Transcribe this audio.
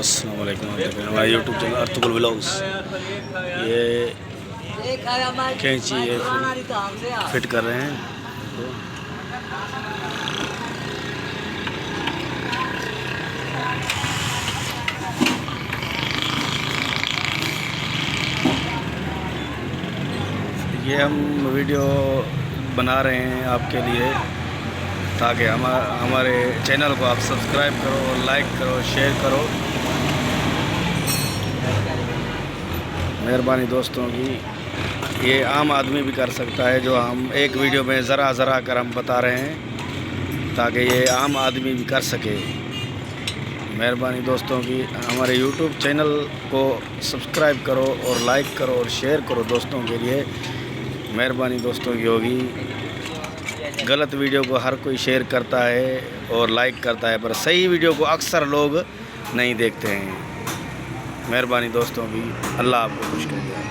अस्सलाम वालेकुम। हमारा यूट्यूब चैनल अर्तुगरुल व्लॉग्स। ये कैंची ये फिट कर रहे हैं। ये हम वीडियो बना रहे हैं आपके लिए, ताकि हमारे चैनल को आप सब्सक्राइब करो, लाइक करो, शेयर करो। मेहरबानी दोस्तों की। ये आम आदमी भी कर सकता है, जो हम एक वीडियो में ज़रा कर हम बता रहे हैं, ताकि ये आम आदमी भी कर सके। मेहरबानी दोस्तों की। हमारे यूट्यूब चैनल को सब्सक्राइब करो और लाइक करो और शेयर करो दोस्तों के लिए। मेहरबानी दोस्तों की होगी। गलत वीडियो को हर कोई शेयर करता है और लाइक करता है, पर सही वीडियो को अक्सर लोग नहीं देखते हैं। मेहरबानी दोस्तों की। अल्लाह आपको खुश करे।